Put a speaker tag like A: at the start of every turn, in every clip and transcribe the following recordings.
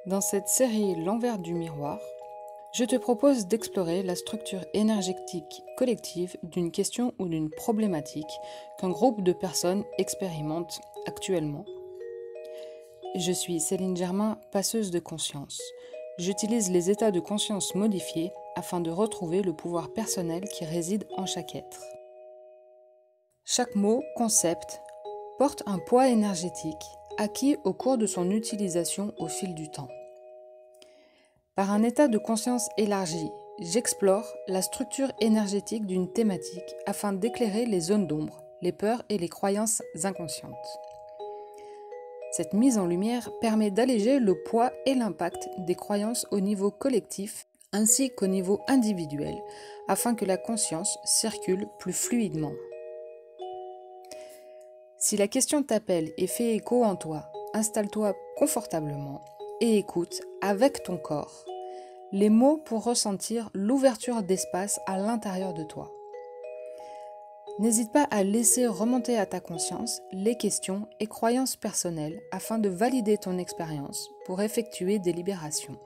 A: Dans cette série L'envers du miroir, je te propose d'explorer la structure énergétique collective d'une question ou d'une problématique qu'un groupe de personnes expérimente actuellement. Je suis Céline Germain, passeuse de conscience. J'utilise les états de conscience modifiés afin de retrouver le pouvoir personnel qui réside en chaque être. Chaque mot, concept, porte un poids énergétique acquis au cours de son utilisation au fil du temps. Par un état de conscience élargi, j'explore la structure énergétique d'une thématique afin d'éclairer les zones d'ombre, les peurs et les croyances inconscientes. Cette mise en lumière permet d'alléger le poids et l'impact des croyances au niveau collectif ainsi qu'au niveau individuel, afin que la conscience circule plus fluidement. Si la question t'appelle et fait écho en toi, installe-toi confortablement et écoute avec ton corps les mots pour ressentir l'ouverture d'espace à l'intérieur de toi. N'hésite pas à laisser remonter à ta conscience les questions et croyances personnelles afin de valider ton expérience pour effectuer des libérations.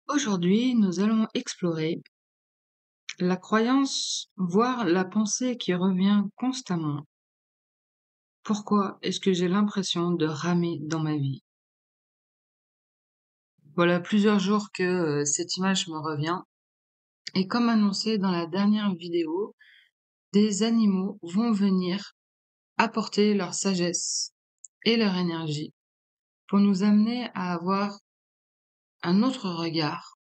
A: Aujourd'hui, nous allons explorer la croyance, voire la pensée qui revient constamment. Pourquoi est-ce que j'ai l'impression de ramer dans ma vie? Voilà plusieurs jours que cette image me revient. Et comme annoncé dans la dernière vidéo, des animaux vont venir apporter leur sagesse et leur énergie pour nous amener à avoir un autre regard,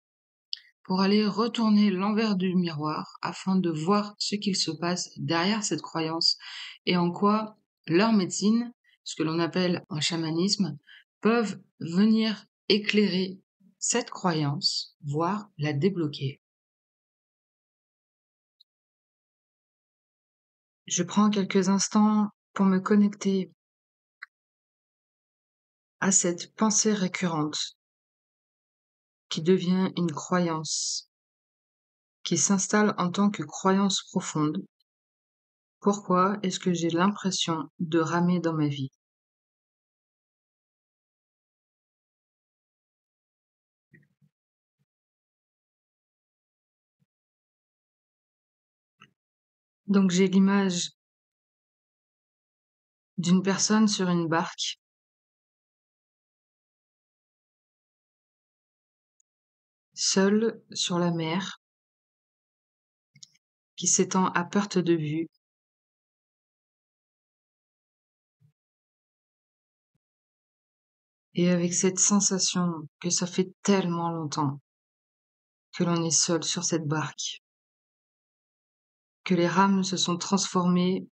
A: pour aller retourner l'envers du miroir afin de voir ce qu'il se passe derrière cette croyance et en quoi leur médecine, ce que l'on appelle en chamanisme, peuvent venir éclairer cette croyance, voire la débloquer. Je prends quelques instants pour me connecter à cette pensée récurrente qui devient une croyance, qui s'installe en tant que croyance profonde. Pourquoi est-ce que j'ai l'impression de ramer dans ma vie? Donc j'ai l'image d'une personne sur une barque, seule sur la mer, qui s'étend à perte de vue, et avec cette sensation que ça fait tellement longtemps que l'on est seul sur cette barque, que les rames se sont transformées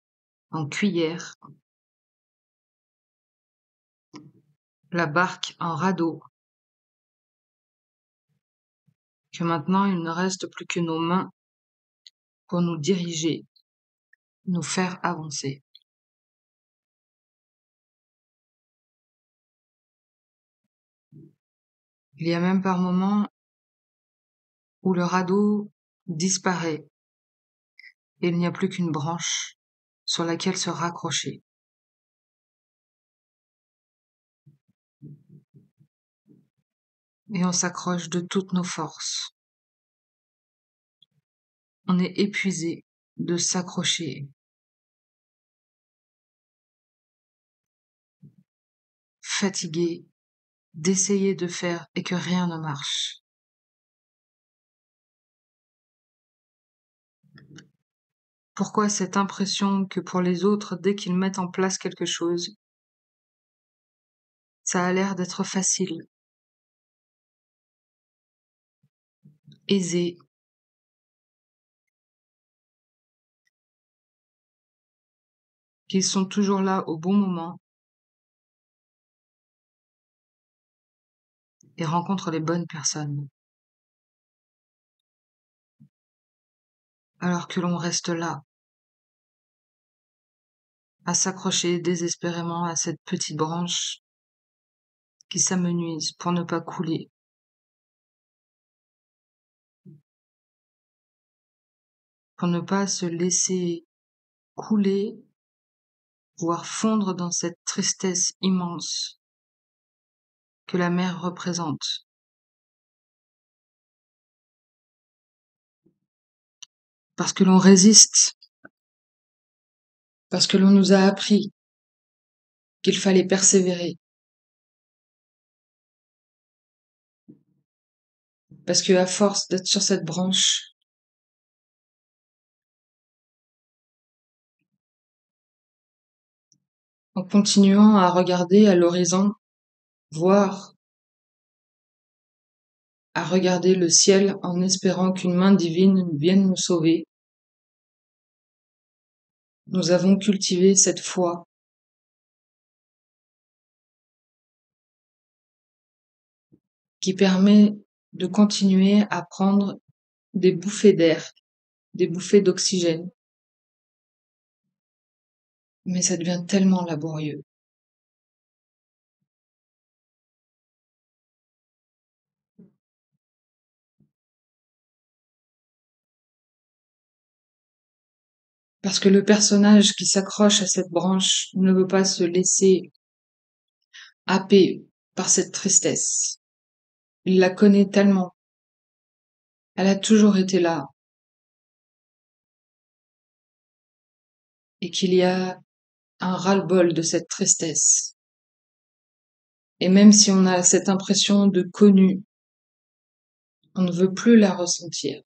A: en cuillères, la barque en radeau, que maintenant il ne reste plus que nos mains pour nous diriger, nous faire avancer. Il y a même par moments où le radeau disparaît et il n'y a plus qu'une branche sur laquelle se raccrocher. Et on s'accroche de toutes nos forces. On est épuisé de s'accrocher, fatigué d'essayer de faire et que rien ne marche. Pourquoi cette impression que pour les autres, dès qu'ils mettent en place quelque chose, ça a l'air d'être facile, aisé, qu'ils sont toujours là au bon moment et rencontrent les bonnes personnes, alors que l'on reste là, à s'accrocher désespérément à cette petite branche qui s'amenuise pour ne pas couler. pour ne pas se laisser couler, voire fondre dans cette tristesse immense que la mer représente. Parce que l'on résiste, parce que l'on nous a appris qu'il fallait persévérer, parce que à force d'être sur cette branche, en continuant à regarder à l'horizon, voir, à regarder le ciel en espérant qu'une main divine vienne nous sauver, nous avons cultivé cette foi qui permet de continuer à prendre des bouffées d'air, des bouffées d'oxygène. Mais ça devient tellement laborieux. Parce que le personnage qui s'accroche à cette branche ne veut pas se laisser happer par cette tristesse. Il la connaît tellement. Elle a toujours été là. Et qu'il y a un ras-le-bol de cette tristesse. Et même si on a cette impression de connu, on ne veut plus la ressentir.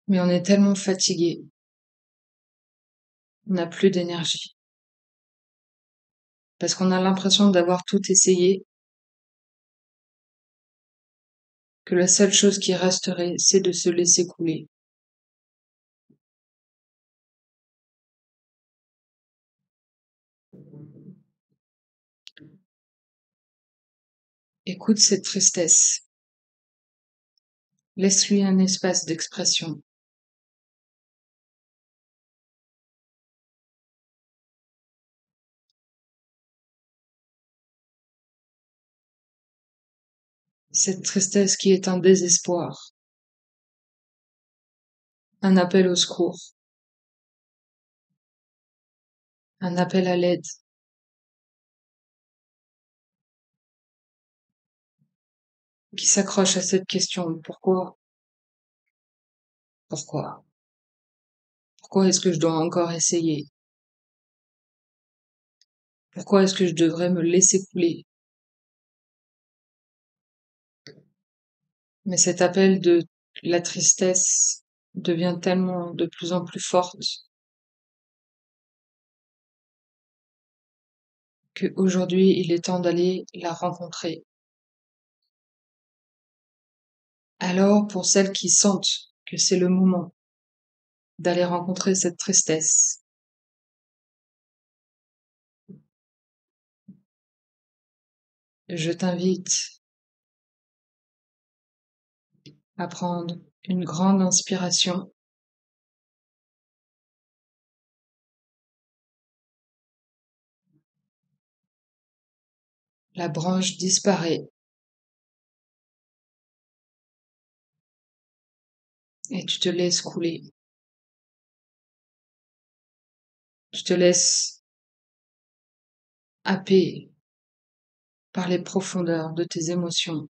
A: Mais on est tellement fatigué. On n'a plus d'énergie. Parce qu'on a l'impression d'avoir tout essayé, que la seule chose qui resterait, c'est de se laisser couler. Écoute cette tristesse. Laisse-lui un espace d'expression. Cette tristesse qui est un désespoir, un appel au secours, un appel à l'aide, qui s'accroche à cette question. Pourquoi? Pourquoi? Pourquoi est-ce que je dois encore essayer? Pourquoi est-ce que je devrais me laisser couler? Mais cet appel de la tristesse devient tellement de plus en plus forte qu'aujourd'hui il est temps d'aller la rencontrer. Alors, pour celles qui sentent que c'est le moment d'aller rencontrer cette tristesse, je t'invite à prendre une grande inspiration, la branche disparaît et tu te laisses couler. Tu te laisses happer par les profondeurs de tes émotions.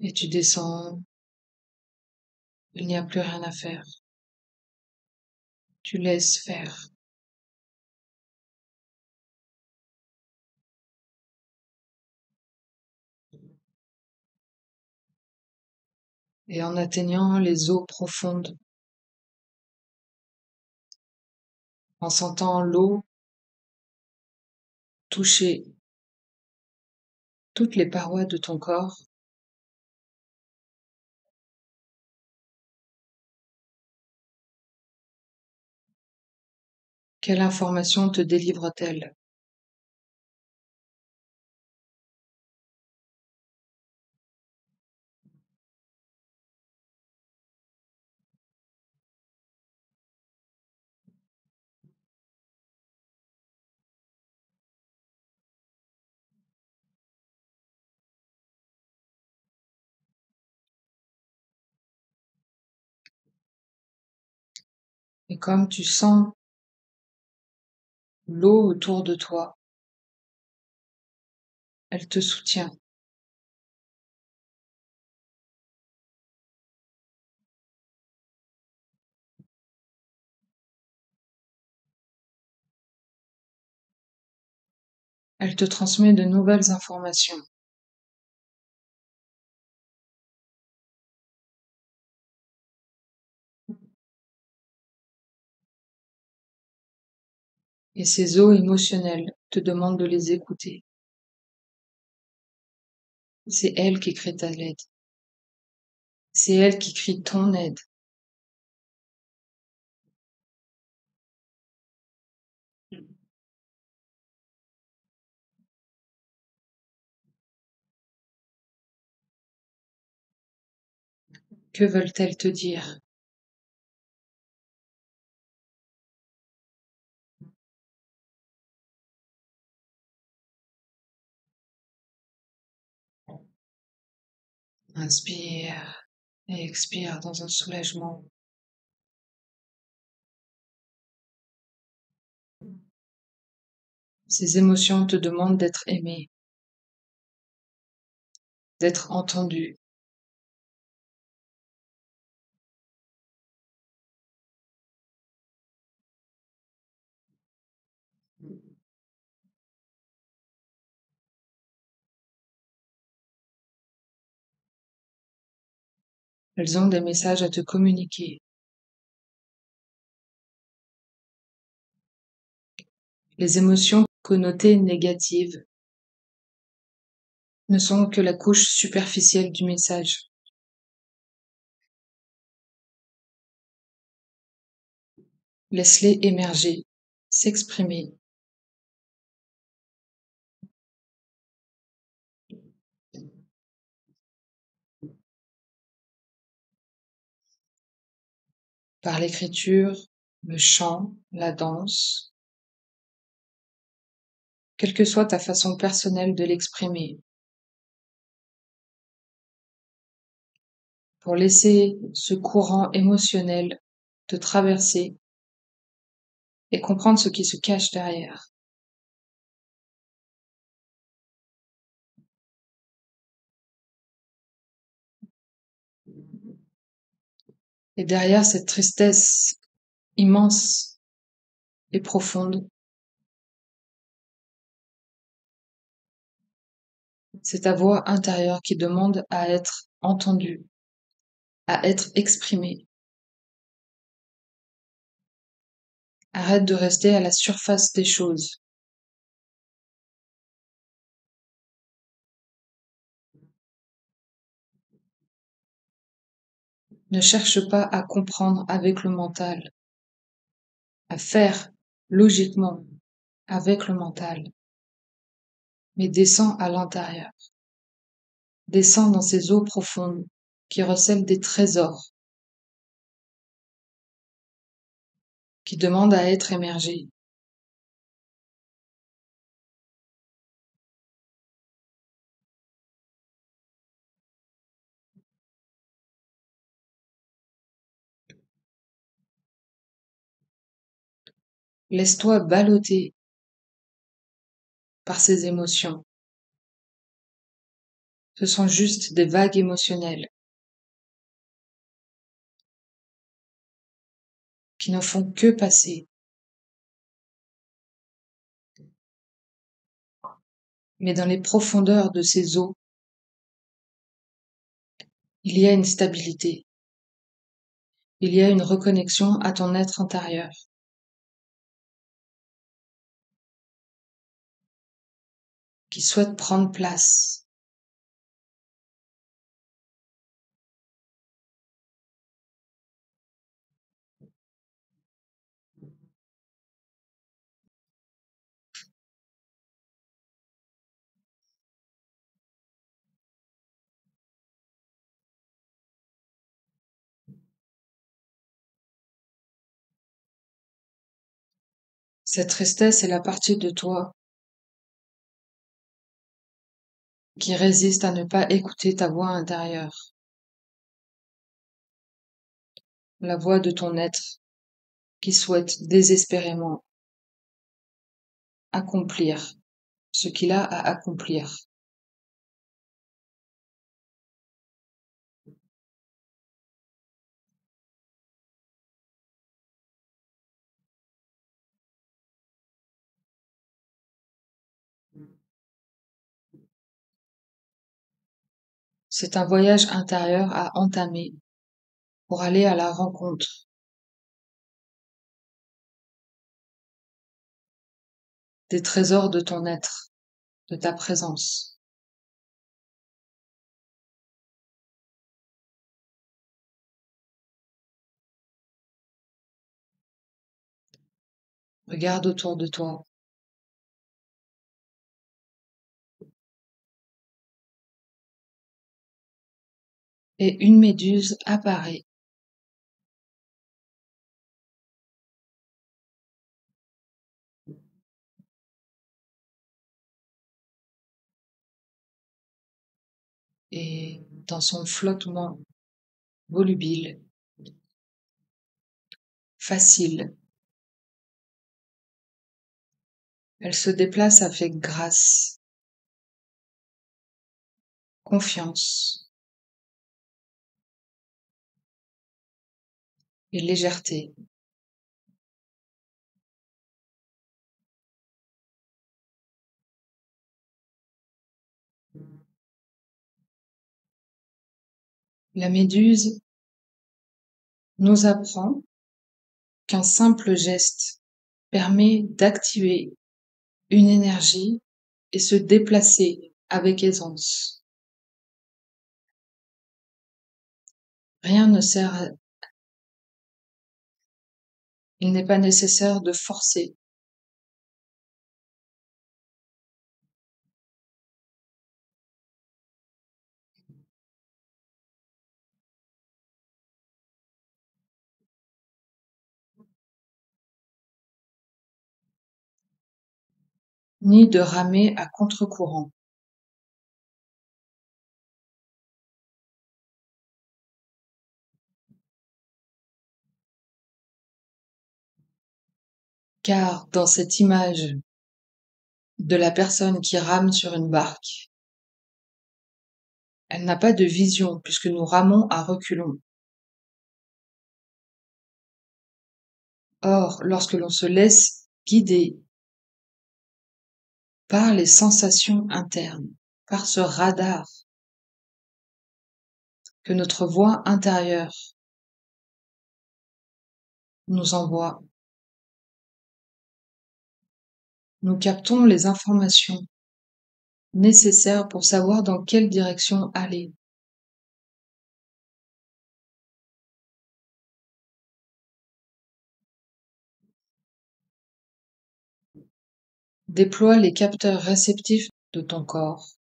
A: Et tu descends, il n'y a plus rien à faire. Tu laisses faire. Et en atteignant les eaux profondes, en sentant l'eau toucher toutes les parois de ton corps, quelle information te délivre-t-elle? Et comme tu sens l'eau autour de toi, elle te soutient. Elle te transmet de nouvelles informations. Et ces eaux émotionnelles te demandent de les écouter. C'est elle qui crie ta aide. C'est elle qui crie ton aide. Que veulent-elles te dire? Inspire et expire dans un soulagement. Ces émotions te demandent d'être aimé, d'être entendu. Elles ont des messages à te communiquer. Les émotions connotées négatives ne sont que la couche superficielle du message. Laisse-les émerger, s'exprimer. Par l'écriture, le chant, la danse, quelle que soit ta façon personnelle de l'exprimer, pour laisser ce courant émotionnel te traverser et comprendre ce qui se cache derrière. Et derrière cette tristesse immense et profonde, c'est ta voix intérieure qui demande à être entendue, à être exprimée. Arrête de rester à la surface des choses. Ne cherche pas à comprendre avec le mental, à faire logiquement avec le mental, mais descends à l'intérieur. Descends dans ces eaux profondes qui recèlent des trésors, qui demandent à être émergés. Laisse-toi balloter par ces émotions. Ce sont juste des vagues émotionnelles qui ne font que passer. Mais dans les profondeurs de ces eaux, il y a une stabilité. Il y a une reconnexion à ton être intérieur qui souhaite prendre place. Cette tristesse est la partie de toi qui résiste à ne pas écouter ta voix intérieure, la voix de ton être qui souhaite désespérément accomplir ce qu'il a à accomplir. C'est un voyage intérieur à entamer pour aller à la rencontre des trésors de ton être, de ta présence. Regarde autour de toi et une méduse apparaît et dans son flottement volubile, facile, elle se déplace avec grâce, confiance et légèreté. La méduse nous apprend qu'un simple geste permet d'activer une énergie et se déplacer avec aisance. Rien ne sert, il n'est pas nécessaire de forcer, ni de ramer à contre-courant. Car dans cette image de la personne qui rame sur une barque, elle n'a pas de vision puisque nous ramons à reculons. Or, lorsque l'on se laisse guider par les sensations internes, par ce radar que notre voix intérieure nous envoie, nous captons les informations nécessaires pour savoir dans quelle direction aller. Déploie les capteurs réceptifs de ton corps,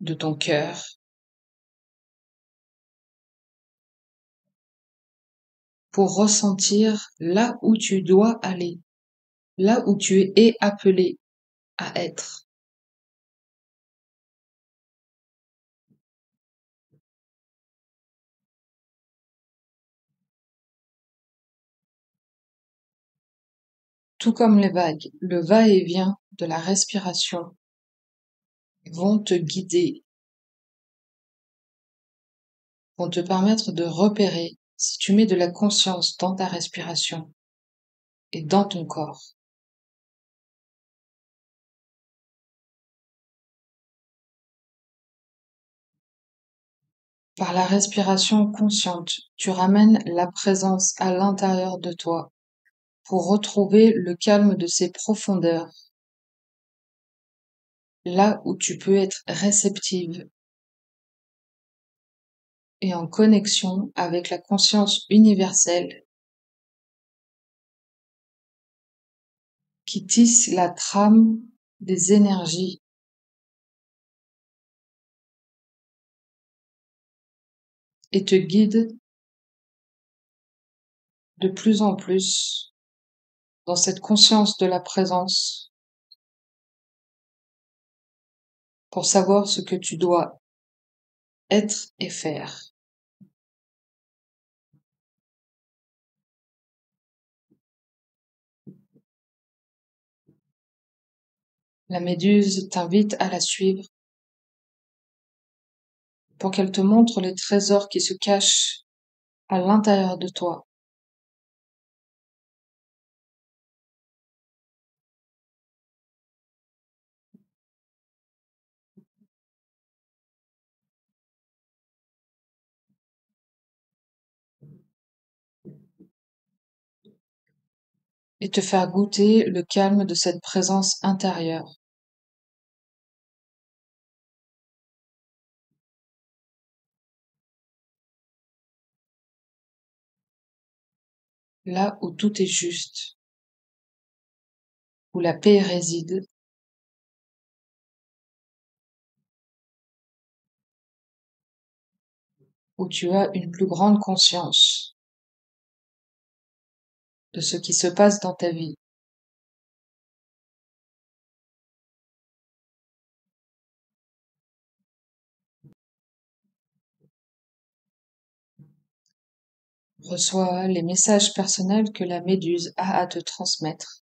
A: de ton cœur, pour ressentir là où tu dois aller, là où tu es appelé à être. Tout comme les vagues, le va-et-vient de la respiration vont te guider, vont te permettre de repérer si tu mets de la conscience dans ta respiration et dans ton corps. Par la respiration consciente, tu ramènes la présence à l'intérieur de toi pour retrouver le calme de ses profondeurs, là où tu peux être réceptive et en connexion avec la conscience universelle qui tisse la trame des énergies et te guide de plus en plus dans cette conscience de la présence pour savoir ce que tu dois être et faire. La méduse t'invite à la suivre pour qu'elle te montre les trésors qui se cachent à l'intérieur de toi et te faire goûter le calme de cette présence intérieure, là où tout est juste, où la paix réside, où tu as une plus grande conscience de ce qui se passe dans ta vie. Reçois les messages personnels que la méduse a à te transmettre.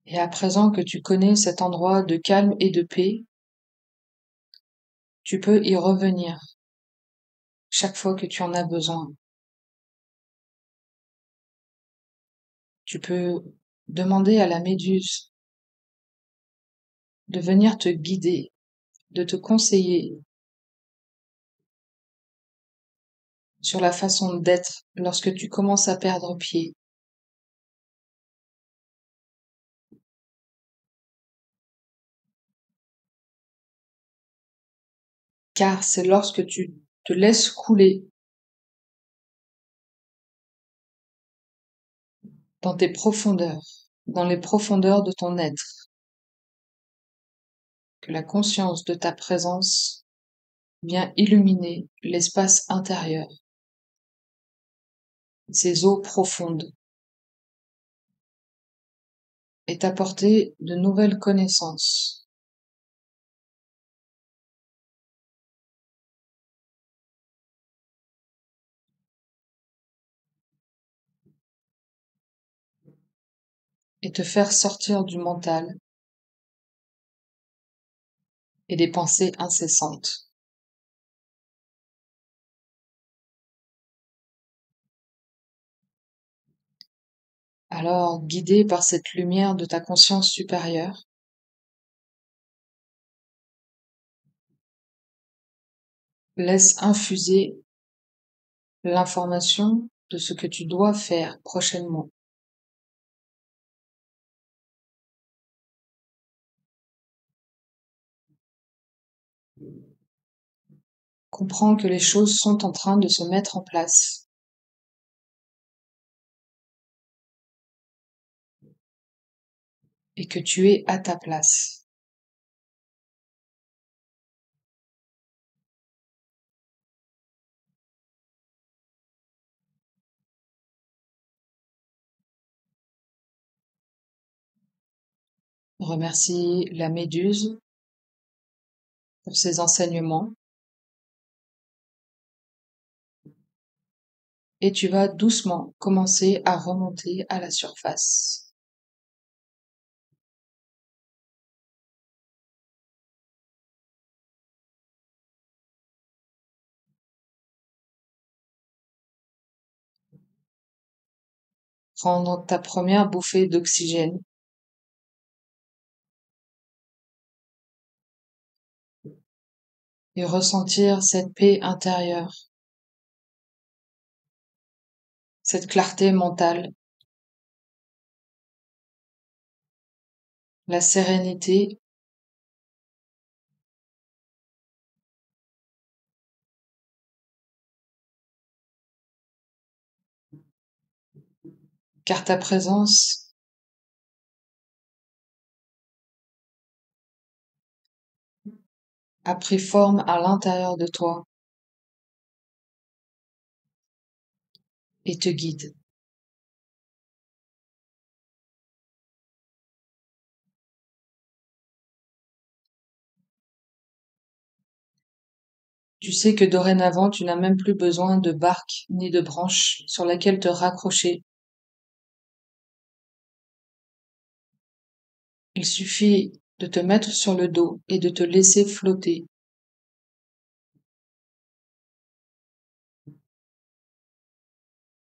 A: Et à présent que tu connais cet endroit de calme et de paix, tu peux y revenir chaque fois que tu en as besoin. Tu peux demander à la méduse de venir te guider, de te conseiller sur la façon d'être lorsque tu commences à perdre pied. Car c'est lorsque tu te laisses couler dans tes profondeurs, dans les profondeurs de ton être, que la conscience de ta présence vient illuminer l'espace intérieur, ces eaux profondes, et t'apporter de nouvelles connaissances. Et te faire sortir du mental et des pensées incessantes. Alors, guidé par cette lumière de ta conscience supérieure, laisse infuser l'information de ce que tu dois faire prochainement. Comprends que les choses sont en train de se mettre en place et que tu es à ta place. Remercie la méduse pour ses enseignements et tu vas doucement commencer à remonter à la surface. Prendre ta première bouffée d'oxygène et ressentir cette paix intérieure, cette clarté mentale, la sérénité car ta présence a pris forme à l'intérieur de toi et te guide. Tu sais que dorénavant, tu n'as même plus besoin de barque ni de branche sur laquelle te raccrocher. Il suffit de te mettre sur le dos et de te laisser flotter.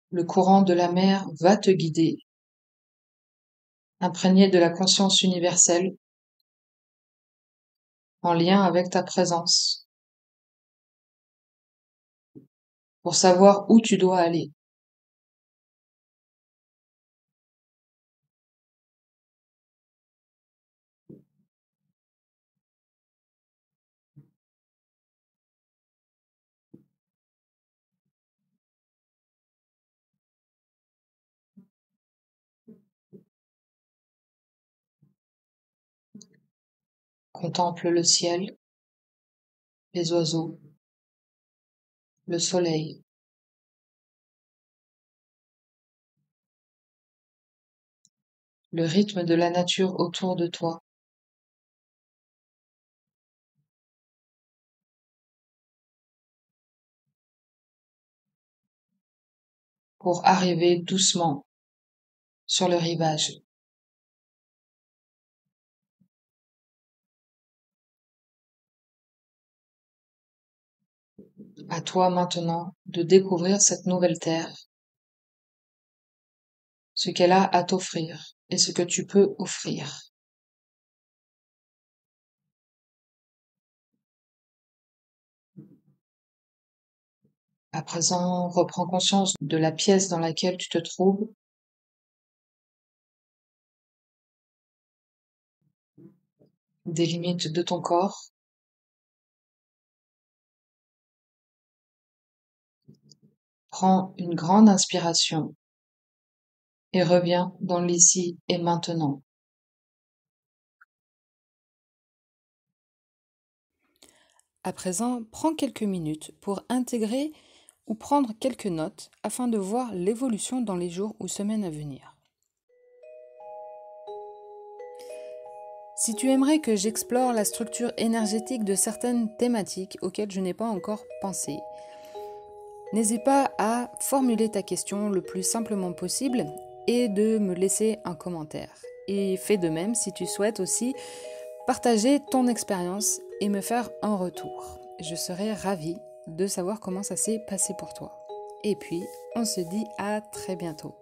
A: Le courant de la mer va te guider, imprégné de la conscience universelle, en lien avec ta présence, pour savoir où tu dois aller. Contemple le ciel, les oiseaux, le soleil, le rythme de la nature autour de toi, pour arriver doucement sur le rivage. À toi maintenant de découvrir cette nouvelle terre, ce qu'elle a à t'offrir et ce que tu peux offrir. À présent, reprends conscience de la pièce dans laquelle tu te trouves, des limites de ton corps. Prends une grande inspiration et reviens dans l'ici et maintenant. À présent, prends quelques minutes pour intégrer ou prendre quelques notes afin de voir l'évolution dans les jours ou semaines à venir. Si tu aimerais que j'explore la structure énergétique de certaines thématiques auxquelles je n'ai pas encore pensé, n'hésite pas à formuler ta question le plus simplement possible et de me laisser un commentaire. Et fais de même si tu souhaites aussi partager ton expérience et me faire un retour. Je serai ravie de savoir comment ça s'est passé pour toi. Et puis, on se dit à très bientôt.